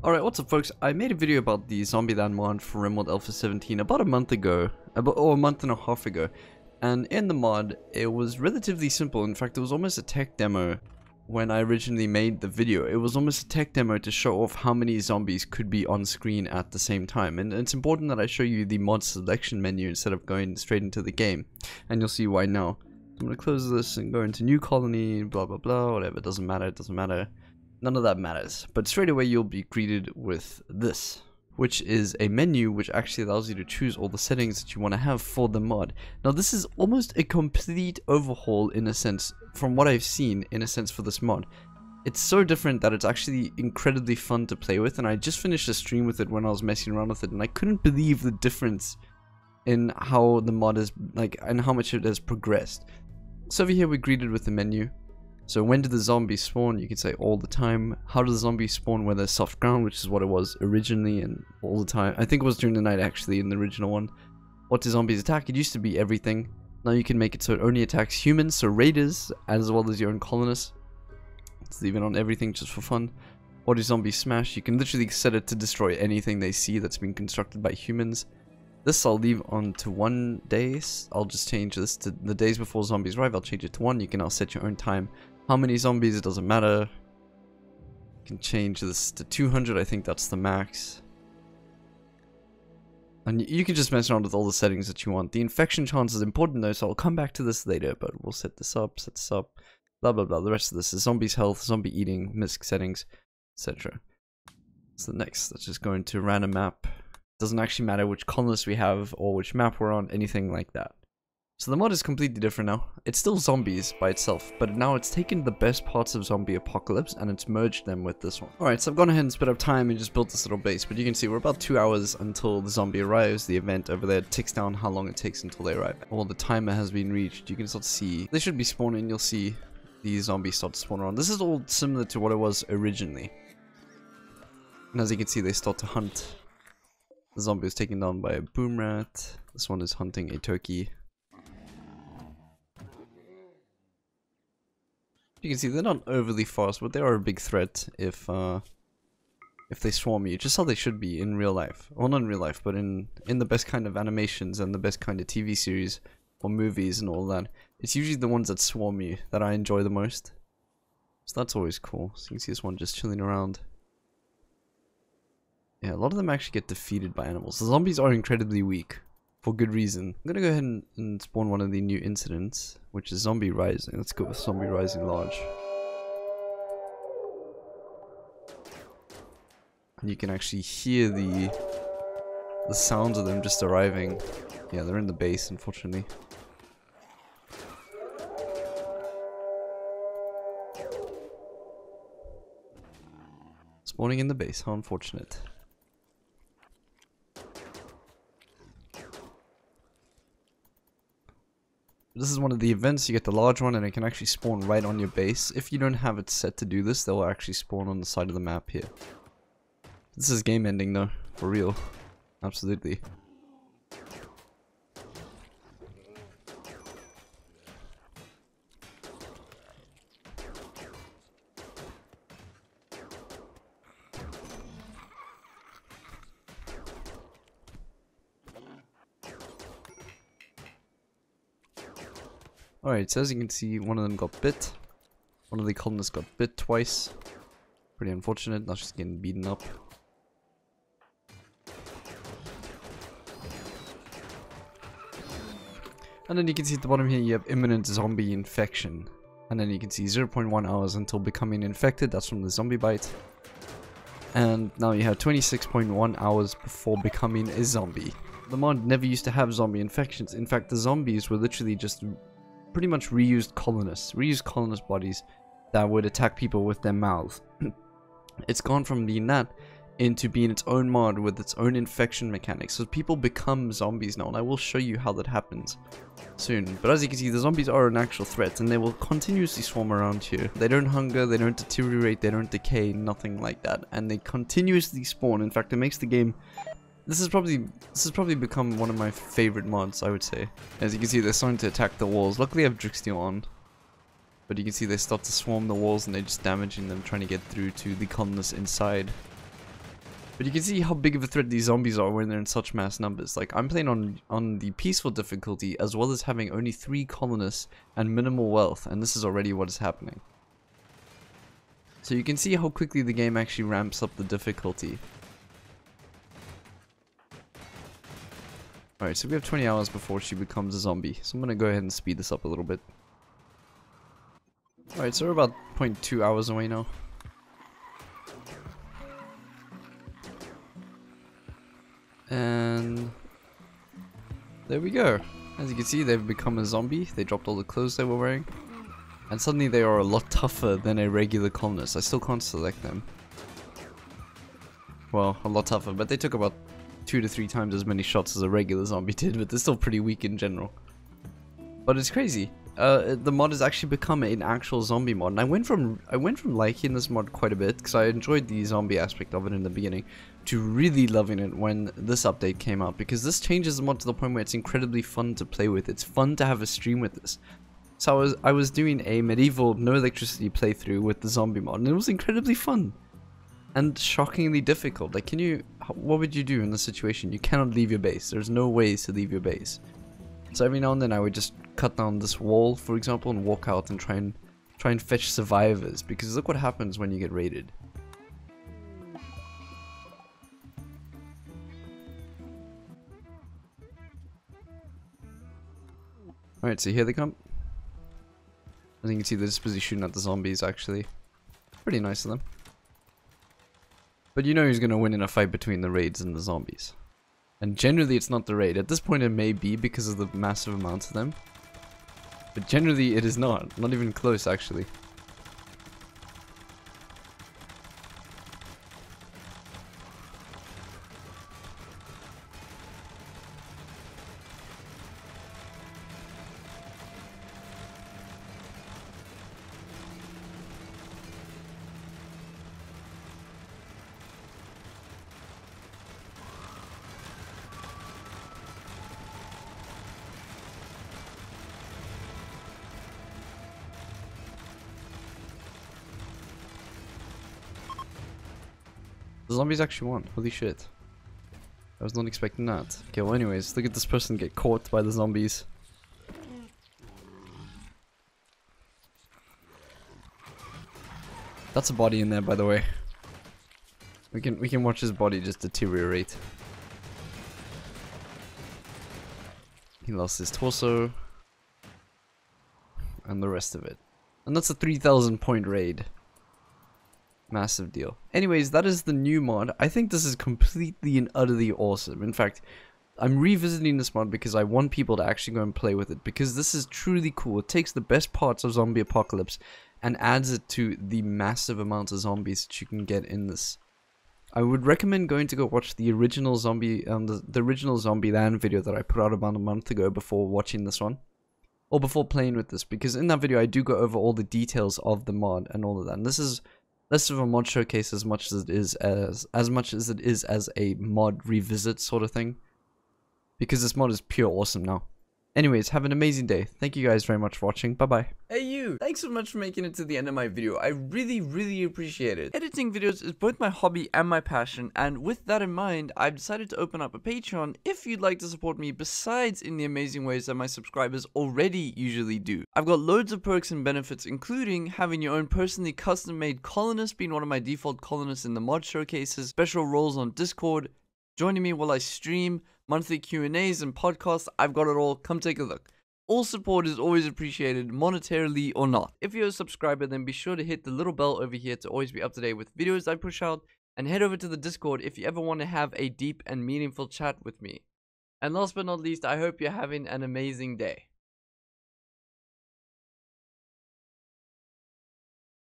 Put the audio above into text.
Alright, what's up folks? I made a video about the Zombieland mod for Rimworld Alpha 17 about a month ago, or a month and a half ago. And in the mod, it was relatively simple. In fact, it was almost a tech demo when I originally made the video. It was almost a tech demo to show off how many zombies could be on screen at the same time. And it's important that I show you the mod selection menu instead of going straight into the game. And you'll see why now. I'm going to close this and go into new colony, blah blah blah, whatever, it doesn't matter. None of that matters, but straight away you'll be greeted with this, which is a menu which actually allows you to choose all the settings that you want to have for the mod. Now this is almost a complete overhaul in a sense, from what I've seen in a sense for this mod. It's so different that it's actually incredibly fun to play with, and I just finished a stream with it when I was messing around with it, and I couldn't believe the difference in how the mod is, and how much it has progressed. So over here we're greeted with the menu. So when do the zombies spawn? You can say all the time. How do the zombies spawn when there's soft ground, which is what it was originally, and all the time. I think it was during the night actually in the original one. What do zombies attack? It used to be everything. Now you can make it so it only attacks humans, so raiders, as well as your own colonists. Let's leave it on everything just for fun. What do zombies smash? You can literally set it to destroy anything they see that's been constructed by humans. This I'll leave on to 1 day. I'll just change this to the days before zombies arrive. I'll change it to 1. You can now set your own time. How many zombies, it doesn't matter. You can change this to 200, I think that's the max. And you can just mess around with all the settings that you want. The infection chance is important though, so I'll come back to this later, but we'll set this up, blah blah blah. The rest of this is zombies health, zombie eating, misc settings, etc. So next, let's just go into random map. Doesn't actually matter which colonists we have or which map we're on, anything like that. So the mod is completely different now. It's still zombies by itself, but now it's taken the best parts of Zombie Apocalypse and it's merged them with this one. Alright, so I've gone ahead and sped up time and just built this little base, but you can see we're about 2 hours until the zombie arrives. The event over there ticks down how long it takes until they arrive. Well, the timer has been reached. You can start to see, they should be spawning, you'll see these zombies start to spawn around. This is all similar to what it was originally. And as you can see, they start to hunt. The zombie is taken down by a boom rat. This one is hunting a turkey. You can see they're not overly fast, but they are a big threat if they swarm you, just how they should be in real life. Well, not in real life, but in the best kind of animations and the best kind of TV series or movies and all that. It's usually the ones that swarm you that I enjoy the most. So that's always cool. So you can see this one just chilling around. Yeah, a lot of them actually get defeated by animals. The zombies are incredibly weak. For good reason. I'm gonna go ahead and spawn one of the new incidents, which is Zombie Rising. Let's go with Zombie Rising Large. And you can actually hear the sounds of them just arriving. Yeah, they're in the base, unfortunately. Spawning in the base, how unfortunate. This is one of the events. You get the large one and it can actually spawn right on your base. If you don't have it set to do this, they'll actually spawn on the side of the map here. This is game ending though, for real. Absolutely. Alright, so as you can see, one of them got bit. One of the colonists got bit twice. Pretty unfortunate, now she's getting beaten up. And then you can see at the bottom here, you have imminent zombie infection. And then you can see 0.1 hours until becoming infected, that's from the zombie bite. And now you have 26.1 hours before becoming a zombie. The mod never used to have zombie infections. In fact, the zombies were literally just pretty much reused colonist bodies that would attack people with their mouths. It's gone from being that into being its own mod with its own infection mechanics, so people become zombies now, and I will show you how that happens soon. But as you can see, the zombies are an actual threat and they will continuously swarm around here. They don't hunger, they don't deteriorate, they don't decay, nothing like that, and they continuously spawn. In fact, it makes the game This has probably become one of my favorite mods, I would say. As you can see, they're starting to attack the walls. Luckily I have Drixsteel on. But you can see they start to swarm the walls and they're just damaging them, trying to get through to the colonists inside. But you can see how big of a threat these zombies are when they're in such mass numbers. Like, I'm playing on the peaceful difficulty, as well as having only 3 colonists and minimal wealth, and this is already what is happening. So you can see how quickly the game actually ramps up the difficulty. Alright, so we have 20 hours before she becomes a zombie, so I'm gonna go ahead and speed this up a little bit. Alright, so we're about 0.2 hours away now. And there we go. As you can see, they've become a zombie. They dropped all the clothes they were wearing. And suddenly they are a lot tougher than a regular colonist. I still can't select them. Well, a lot tougher, but they took about 2 to 3 times as many shots as a regular zombie did, but they're still pretty weak in general. But it's crazy. The mod has actually become an actual zombie mod, and I went from liking this mod quite a bit because I enjoyed the zombie aspect of it in the beginning, to really loving it when this update came out, because this changes the mod to the point where it's incredibly fun to play with. It's fun to have a stream with this. So I was doing a medieval no electricity playthrough with the zombie mod, and it was incredibly fun and shockingly difficult. Like, what would you do in this situation? You cannot leave your base. There's no ways to leave your base. So every now and then I would just cut down this wall, for example, and walk out and try and fetch survivors, because look what happens when you get raided. Alright, so here they come. As you can see, they're just busy shooting at the zombies, actually. Pretty nice of them. But you know who's going to win in a fight between the raids and the zombies. And generally it's not the raid. At this point it may be because of the massive amounts of them. But generally it is not. Not even close, actually. The zombies actually won. Holy shit. I was not expecting that. Okay, well anyways, look at this person get caught by the zombies. That's a body in there, by the way. We can watch his body just deteriorate. He lost his torso. And the rest of it. And that's a 3,000 point raid. Massive deal. Anyways, that is the new mod. I think this is completely and utterly awesome. In fact, I'm revisiting this mod because I want people to actually go and play with it, because this is truly cool. It takes the best parts of Zombie Apocalypse and adds it to the massive amounts of zombies that you can get in this. I would recommend going to go watch the original the original Zombieland video that I put out about a month ago before watching this one, or before playing with this, because in that video I do go over all the details of the mod and all of that. And this is less of a mod showcase as much as it is as a mod revisit sort of thing, because this mod is pure awesome now. Anyways, have an amazing day. Thank you guys very much for watching. Bye bye. Hey you! Thanks so much for making it to the end of my video. I really appreciate it. Editing videos is both my hobby and my passion, and with that in mind, I've decided to open up a Patreon if you'd like to support me besides in the amazing ways that my subscribers already usually do. I've got loads of perks and benefits, including having your own personally custom made colonist, being one of my default colonists in the mod showcases, special roles on Discord, joining me while I stream, monthly Q&As and podcasts. I've got it all. Come take a look. All support is always appreciated, monetarily or not. If you're a subscriber, then be sure to hit the little bell over here to always be up to date with videos I push out, and head over to the Discord if you ever want to have a deep and meaningful chat with me. And last but not least, I hope you're having an amazing day.